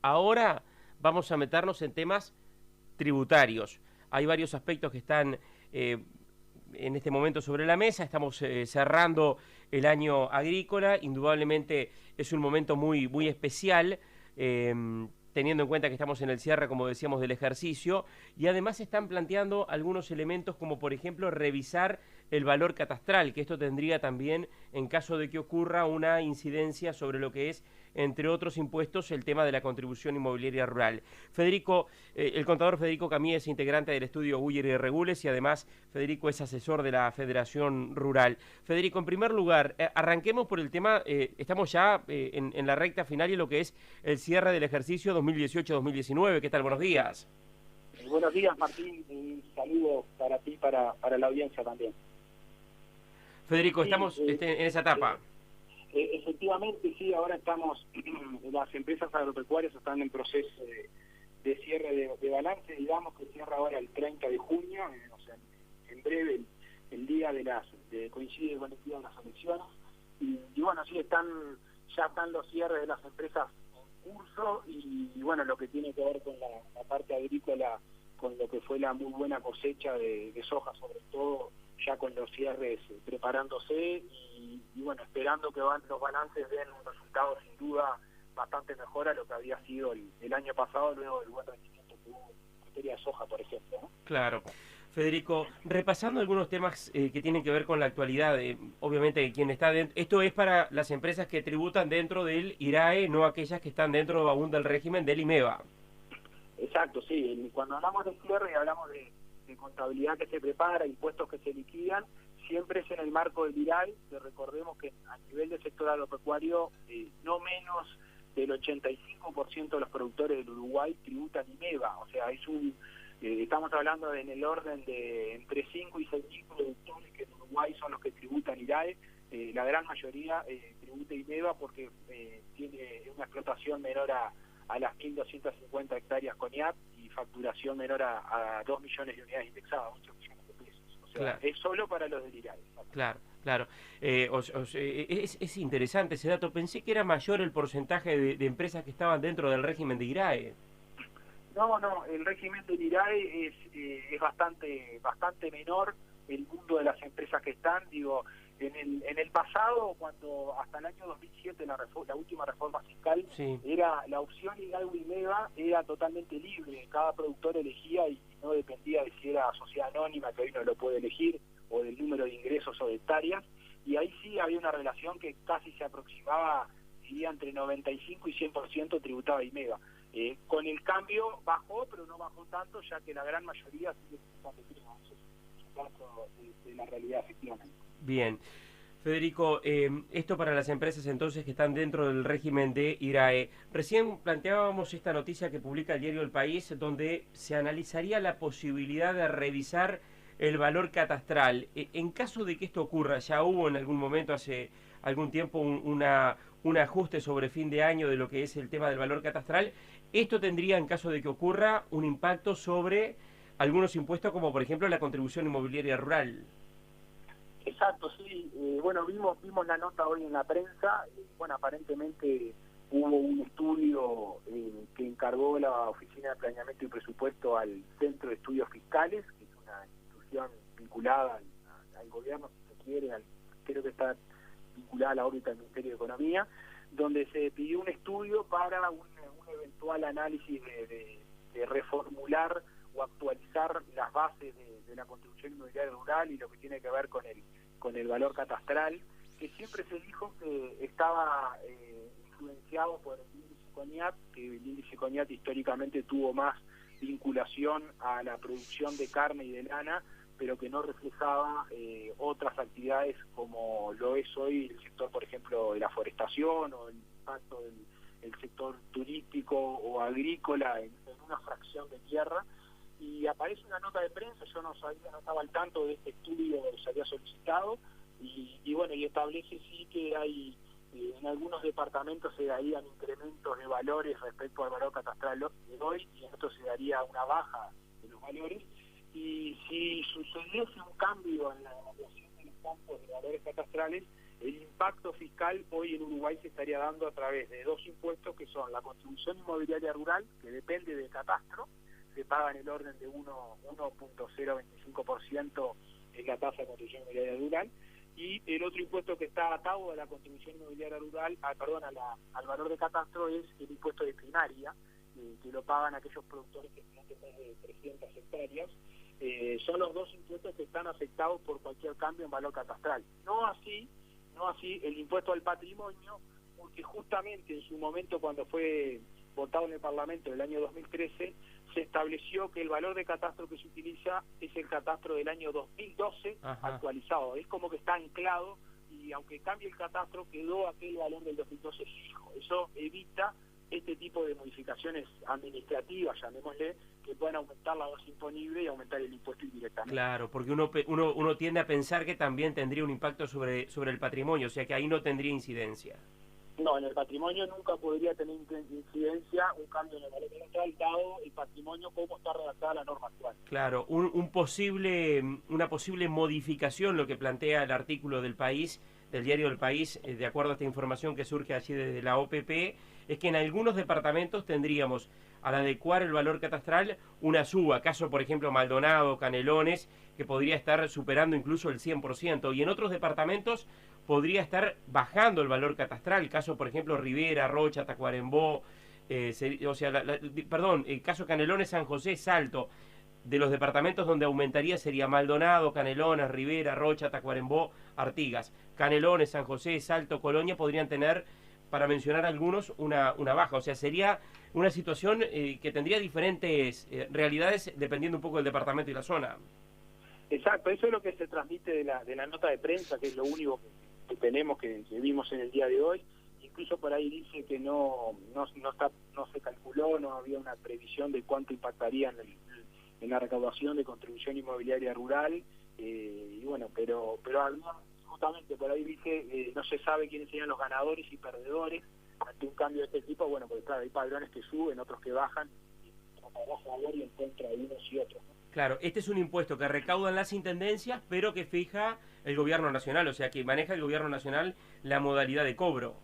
Ahora vamos a meternos en temas tributarios. Hay varios aspectos que están en este momento sobre la mesa. Estamos cerrando el año agrícola. Indudablemente es un momento muy especial, teniendo en cuenta que estamos en el cierre, como decíamos, del ejercicio, y además se están planteando algunos elementos como, por ejemplo, revisar el valor catastral, que esto tendría también, en caso de que ocurra, una incidencia sobre lo que es, entre otros impuestos, el tema de la contribución inmobiliaria rural. Federico, el contador Federico Camí es integrante del estudio Guyer y Regules, y además Federico es asesor de la Federación Rural. Federico, en primer lugar, arranquemos por el tema, estamos ya en la recta final y lo que es el cierre del ejercicio 2018-2019. ¿Qué tal? Buenos días. Buenos días, Martín. Un saludo para ti, para la audiencia también. Federico, Sí, estamos en esa etapa. Efectivamente, sí, ahora estamos, las empresas agropecuarias están en proceso de cierre de balance, digamos que cierra ahora el 30 de junio, o sea, en breve, el día coincide con el día de las elecciones, y bueno, sí, ya están los cierres de las empresas en curso, y bueno, lo que tiene que ver con la parte agrícola, con lo que fue la muy buena cosecha de soja, sobre todo, ya con los cierres preparándose y bueno, esperando que los balances den un resultado sin duda bastante mejor a lo que había sido el año pasado, luego del buen rendimiento que hubo en materia de soja, por ejemplo, ¿no? Claro. Federico, repasando algunos temas que tienen que ver con la actualidad, obviamente quien está dentro, esto es para las empresas que tributan dentro del IRAE, no aquellas que están dentro aún del régimen del IMEVA. Exacto, sí. Cuando hablamos de cierre y hablamos de contabilidad que se prepara, impuestos que se liquidan, siempre es en el marco del IRAE, que recordemos que a nivel del sector agropecuario, no menos del 85% de los productores del Uruguay tributan IMEVA, o sea, estamos hablando en el orden de entre 5 y 6 mil productores que en Uruguay son los que tributan IRAE. La gran mayoría tributa IMEVA porque tiene una explotación menor a las 1.250 hectáreas con IAP y facturación menor a 2 millones de unidades indexadas, 8 millones de pesos. O sea, claro, es solo para los del IRAE. Claro, claro. Es interesante ese dato. Pensé que era mayor el porcentaje de empresas que estaban dentro del régimen de IRAE. No, el régimen del IRAE es bastante menor el mundo de las empresas que están, digo, en el pasado, cuando hasta el año 2007 la última reforma fiscal, sí, era la opción IRAE-IMEVA era totalmente libre, cada productor elegía y no dependía de si era sociedad anónima, que hoy no lo puede elegir, o del número de ingresos o de hectáreas, y ahí sí había una relación que casi se aproximaba, diría, entre 95 y 100% tributaba IMEVA. Con el cambio bajó, pero no bajó tanto, ya que la gran mayoría sigue tributando IMEVA. Eso es un dato de la realidad, efectivamente. Bien. Federico, esto para las empresas entonces que están dentro del régimen de IRAE. Recién planteábamos esta noticia que publica el diario El País, donde se analizaría la posibilidad de revisar el valor catastral. En caso de que esto ocurra, ya hubo en algún momento, hace algún tiempo, un ajuste sobre fin de año de lo que es el tema del valor catastral. Esto tendría, en caso de que ocurra, un impacto sobre algunos impuestos, como por ejemplo la contribución inmobiliaria rural. Exacto, sí. Bueno, vimos la nota hoy en la prensa. Bueno, aparentemente hubo un estudio que encargó la Oficina de Planeamiento y Presupuesto al Centro de Estudios Fiscales, que es una institución vinculada al gobierno, si se quiere, creo que está vinculada a la órbita del Ministerio de Economía, donde se pidió un estudio para un eventual análisis de reformular o actualizar las bases de la contribución inmobiliaria rural y lo que tiene que ver con el valor catastral, que siempre se dijo que estaba influenciado por el índice CONIAT, que el índice CONIAT históricamente tuvo más vinculación a la producción de carne y de lana, pero que no reflejaba otras actividades como lo es hoy el sector, por ejemplo, de la forestación o el impacto del sector turístico o agrícola en una fracción de tierra. Y aparece una nota de prensa, yo no estaba al tanto de este estudio que se había solicitado, y bueno, y establece sí que hay en algunos departamentos se darían incrementos de valores respecto al valor catastral de hoy, y en otros se daría una baja de los valores, y si sucediese un cambio en la evaluación de los campos de valores catastrales, El impacto fiscal hoy en Uruguay se estaría dando a través de dos impuestos que son la contribución inmobiliaria rural, que depende del catastro, se paga en el orden de 1.025% en la tasa de contribución inmobiliaria rural, y el otro impuesto que está atado a la contribución inmobiliaria rural, al valor de catastro, es el impuesto de primaria, que lo pagan aquellos productores que tienen más de 300 hectáreas. Son los dos impuestos que están afectados por cualquier cambio en valor catastral. No así el impuesto al patrimonio, porque justamente en su momento, cuando fue votado en el Parlamento en el año 2013, se estableció que el valor de catastro que se utiliza es el catastro del año 2012. Ajá. Actualizado. Es como que está anclado, y aunque cambie el catastro, quedó aquel valor del 2012 fijo. Eso evita este tipo de modificaciones administrativas, llamémosle, que puedan aumentar la base imponible y aumentar el impuesto indirectamente. Claro, porque uno tiende a pensar que también tendría un impacto sobre el patrimonio, o sea que ahí no tendría incidencia. No, en el patrimonio nunca podría tener incidencia un cambio en el valor catastral, dado el patrimonio como está redactada la norma actual. Claro, una posible modificación, lo que plantea el artículo del País, del diario del País, de acuerdo a esta información que surge allí desde la OPP, es que en algunos departamentos tendríamos, al adecuar el valor catastral, una suba, caso por ejemplo Maldonado, Canelones, que podría estar superando incluso el 100%, y en otros departamentos podría estar bajando el valor catastral, caso por ejemplo Rivera, Rocha, Tacuarembó, el caso Canelones, San José, Salto. De los departamentos donde aumentaría sería Maldonado, Canelones, Rivera, Rocha, Tacuarembó, Artigas. Canelones, San José, Salto, Colonia podrían tener, para mencionar algunos, una baja. O sea, sería una situación que tendría diferentes realidades dependiendo un poco del departamento y la zona. Exacto, eso es lo que se transmite de la nota de prensa, que es lo único que tenemos, que vimos en el día de hoy. Incluso por ahí dice que no se calculó, no había una previsión de cuánto impactaría en la recaudación de contribución inmobiliaria rural, y bueno, pero justamente por ahí dice no se sabe quiénes serían los ganadores y perdedores ante un cambio de este tipo. Bueno, porque claro, hay padrones que suben, otros que bajan, y a favor y en contra de unos y otros, ¿no? Claro, este es un impuesto que recaudan las intendencias, pero que fija el gobierno nacional, o sea, que maneja el gobierno nacional la modalidad de cobro.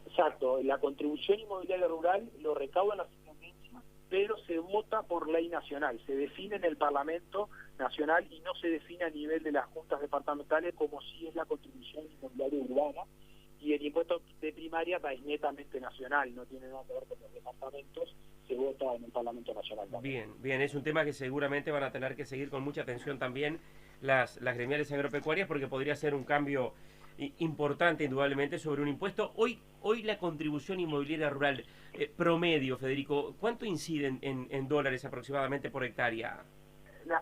Exacto, la contribución inmobiliaria rural lo recaudan las intendencias, pero se vota por ley nacional, se define en el Parlamento Nacional y no se define a nivel de las juntas departamentales como si es la contribución inmobiliaria urbana, y el impuesto de primaria es netamente nacional, no tiene nada que ver con los departamentos, se vota en el Parlamento Nacional también. Bien, es un tema que seguramente van a tener que seguir con mucha atención también las gremiales agropecuarias, porque podría ser un cambio importante indudablemente sobre un impuesto. Hoy la contribución inmobiliaria rural promedio, Federico, ¿cuánto incide en dólares aproximadamente por hectárea?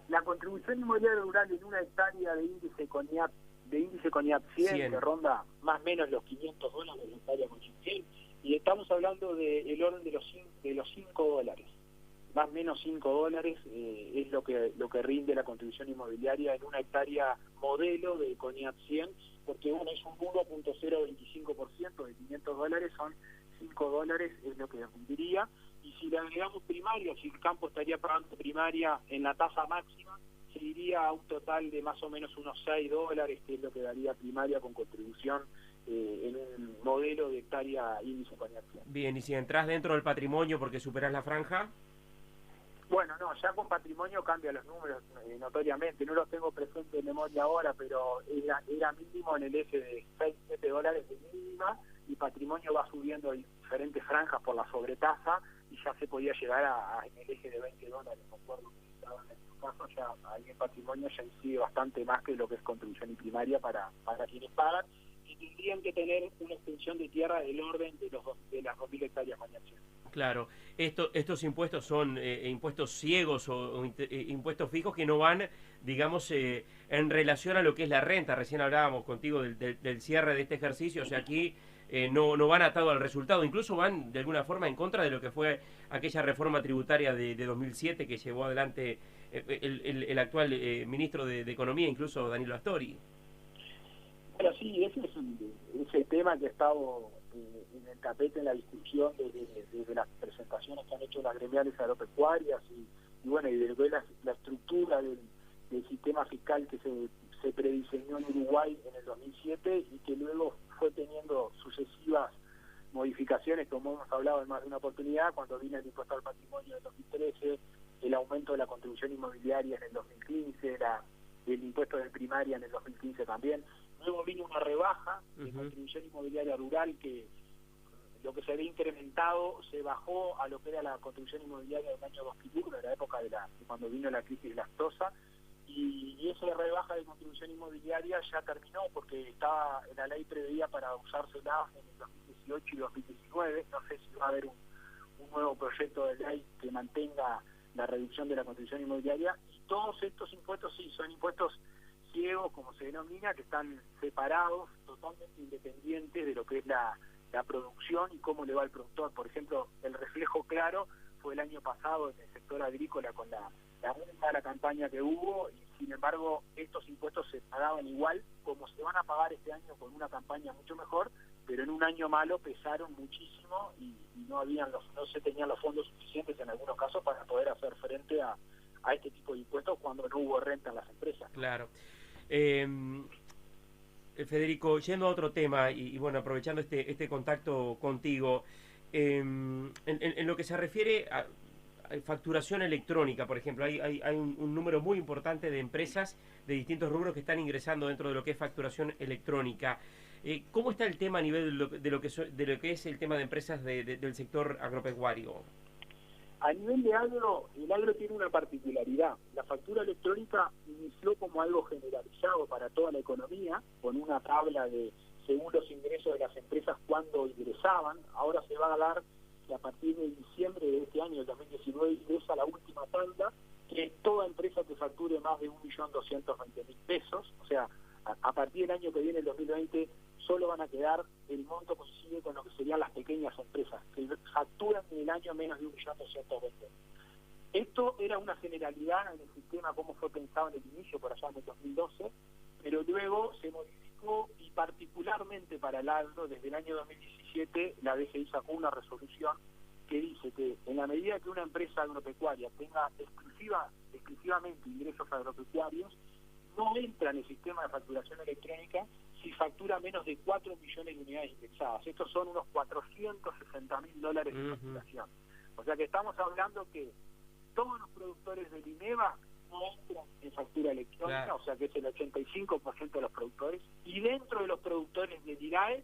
La contribución inmobiliaria rural en una hectárea de índice CONIAP 100, que ronda más o menos los $500 la hectárea CONIAP 100, y estamos hablando del orden de los $5, más o menos $5 es lo que rinde la contribución inmobiliaria en una hectárea modelo de CONIAP 100, porque bueno, es un 1.025% de $500, son $5 es lo que rendiría, y si le agregamos primaria, si el campo estaría pagando primaria en la tasa máxima, se iría a un total de más o menos unos $6, que es lo que daría primaria con contribución en un modelo de hectárea índice CONIAP 100. Bien, y si entras dentro del patrimonio porque superas la franja... Bueno, no, ya con patrimonio cambia los números notoriamente, no los tengo presente de memoria ahora, pero era mínimo en el eje de $6-7 de mínima, y patrimonio va subiendo en diferentes franjas por la sobretasa, y ya se podía llegar en el eje de $20, me acuerdo que estaban en su caso, ya ahí en patrimonio ya incide bastante más que lo que es contribución y primaria para quienes pagan, y tendrían que tener una extensión de tierra del orden de las 2.000 hectáreas mañana. Claro, estos impuestos son impuestos ciegos o impuestos fijos que no van, digamos, en relación a lo que es la renta. Recién hablábamos contigo del cierre de este ejercicio, o sea, aquí no van atados al resultado, incluso van de alguna forma en contra de lo que fue aquella reforma tributaria de 2007 que llevó adelante el actual ministro de Economía, incluso Danilo Astori. Bueno, sí, ese es el tema que ha estado en el tapete, en la discusión desde las presentaciones que han hecho las gremiales agropecuarias y bueno, y de la estructura del sistema fiscal que se prediseñó en Uruguay en el 2007 y que luego fue teniendo sucesivas modificaciones, como hemos hablado en más de una oportunidad, cuando vino el impuesto al patrimonio en el 2013, el aumento de la contribución inmobiliaria en el 2015, el impuesto de primaria en el 2015 también. Luego vino una rebaja de contribución inmobiliaria rural que lo que se había incrementado se bajó a lo que era la contribución inmobiliaria del año 2001, en la época de cuando vino la crisis lactosa, y esa rebaja de contribución inmobiliaria ya terminó porque estaba en la ley preveía para usársela en el 2018 y 2019. No sé si va a haber un nuevo proyecto de ley que mantenga la reducción de la contribución inmobiliaria, y todos estos impuestos sí son impuestos ciegos, como se denomina, que están separados, totalmente independientes de lo que es la producción y cómo le va al productor. Por ejemplo, el reflejo claro fue el año pasado en el sector agrícola con la muy mala campaña que hubo, y sin embargo estos impuestos se pagaban igual como se van a pagar este año con una campaña mucho mejor, pero en un año malo pesaron muchísimo y no se tenían los fondos suficientes en algunos casos para poder hacer frente a este tipo de impuestos cuando no hubo renta en las empresas. Claro. Federico, yendo a otro tema y bueno, aprovechando este contacto contigo, en lo que se refiere a facturación electrónica, por ejemplo, hay un número muy importante de empresas de distintos rubros que están ingresando dentro de lo que es facturación electrónica. ¿Cómo está el tema a nivel de lo que es el tema de empresas del sector agropecuario? A nivel de agro, el agro tiene una particularidad. La factura electrónica inició como algo generalizado para toda la economía, con una tabla de según los ingresos de las empresas cuando ingresaban. Ahora se va a dar que a partir de diciembre de este año, del 2019, ingresa la última tanda, que es toda empresa que facture más de 1.220.000 pesos. O sea, a partir del año que viene, el 2020, solo van a quedar, el monto coincide con lo que serían las pequeñas empresas, que facturan en el año menos de 1.220.000. Esto era una generalidad en el sistema, como fue pensado en el inicio, por allá en el 2012, pero luego se modificó, y particularmente para el agro, desde el año 2017, la DGI sacó una resolución que dice que en la medida que una empresa agropecuaria tenga exclusivamente ingresos agropecuarios, no entra en el sistema de facturación electrónica si factura menos de 4 millones de unidades indexadas. Estos son unos $460.000 de facturación. O sea que estamos hablando que todos los productores del INEVA no entran en factura electrónica, claro. O sea que es el 85% de los productores, y dentro de los productores del IRAE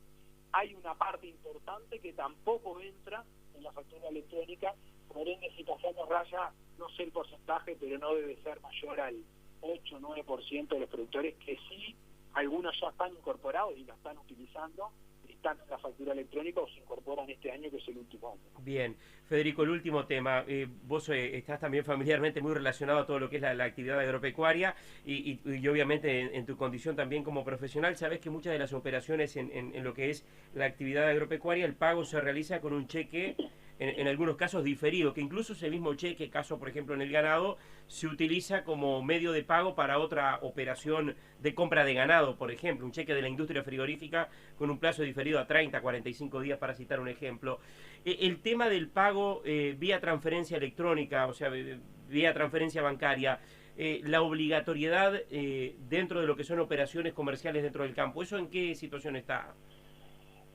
hay una parte importante que tampoco entra en la factura electrónica. Por ende, si pasamos raya, no sé el porcentaje, pero no debe ser mayor al 8 o 9% de los productores, que sí, algunos ya están incorporados y la están utilizando, están en la factura electrónica o se incorporan este año, que es el último año. Bien, Federico, el último tema. Vos estás también familiarmente muy relacionado a todo lo que es la actividad agropecuaria y obviamente en tu condición también como profesional, sabés que muchas de las operaciones en lo que es la actividad agropecuaria, el pago se realiza con un cheque, en algunos casos diferido, que incluso ese mismo cheque, caso por ejemplo en el ganado, se utiliza como medio de pago para otra operación de compra de ganado, por ejemplo, un cheque de la industria frigorífica con un plazo diferido a 30, 45 días, para citar un ejemplo. El tema del pago vía transferencia electrónica, o sea, vía transferencia bancaria, la obligatoriedad dentro de lo que son operaciones comerciales dentro del campo, ¿eso en qué situación está?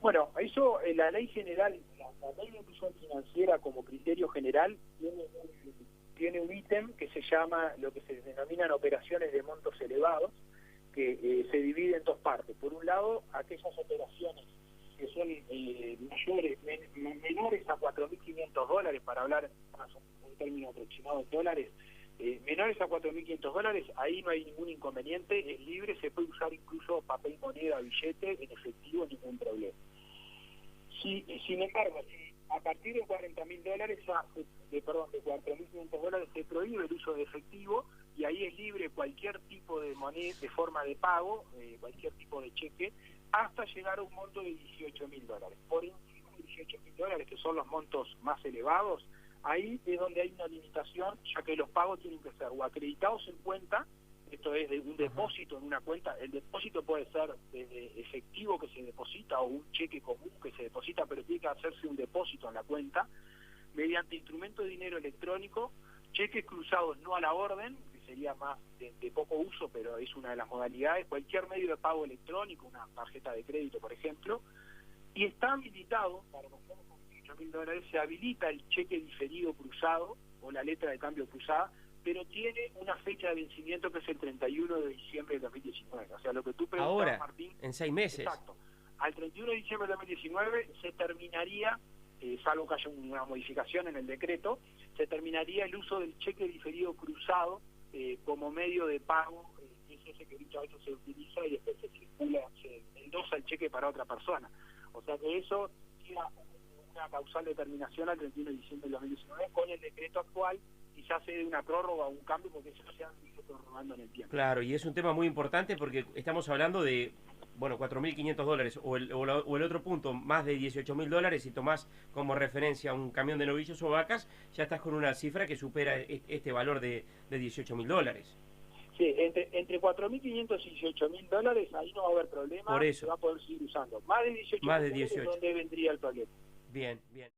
Bueno, eso, la ley general, la ley de inclusión financiera como criterio general tiene un ítem que se llama, lo que se denominan operaciones de montos elevados, que se divide en dos partes. Por un lado, aquellas operaciones que son menores a $4.500, para hablar más un término aproximado en dólares, menores a $4.500, ahí no hay ningún inconveniente, es libre, se puede usar incluso papel, moneda, billete, en efectivo, ningún problema. Sin embargo, si a partir de $40.000, de $4.500 se prohíbe el uso de efectivo, y ahí es libre cualquier tipo de moneda, de forma de pago, cualquier tipo de cheque, hasta llegar a un monto de $18.000. Por encima de $18.000, que son los montos más elevados, ahí es donde hay una limitación, ya que los pagos tienen que ser o acreditados en cuenta, esto es de un depósito en una cuenta. El depósito puede ser de efectivo que se deposita o un cheque común que se deposita, pero tiene que hacerse un depósito en la cuenta mediante instrumento de dinero electrónico, cheques cruzados no a la orden, que sería más de poco uso, pero es una de las modalidades, cualquier medio de pago electrónico, una tarjeta de crédito, por ejemplo, y está habilitado, para personas con $18.000, se habilita el cheque diferido cruzado o la letra de cambio cruzada, pero tiene una fecha de vencimiento que es el 31 de diciembre de 2019. O sea, lo que tú preguntabas, Ahora, Martín, en 6 meses. Exacto. Al 31 de diciembre de 2019 se terminaría, salvo que haya una modificación en el decreto, se terminaría el uso del cheque diferido cruzado como medio de pago, que es ese que muchas veces se utiliza y después se circula, se endosa el cheque para otra persona. O sea que eso era una causal determinación al 31 de diciembre de 2019 con el decreto actual, y ya se dé una prórroga o un cambio porque eso se ha ido prorrogando en el tiempo. Claro, y es un tema muy importante porque estamos hablando de, bueno, $4.500, o el otro punto, más de $18.000, si tomás como referencia un camión de novillos o vacas, ya estás con una cifra que supera este valor de $18.000. Sí, entre $4.500 y $18.000, ahí no va a haber problema, Por eso. se va a poder seguir usando. Más de $18.000 es donde vendría el problema. Bien, bien.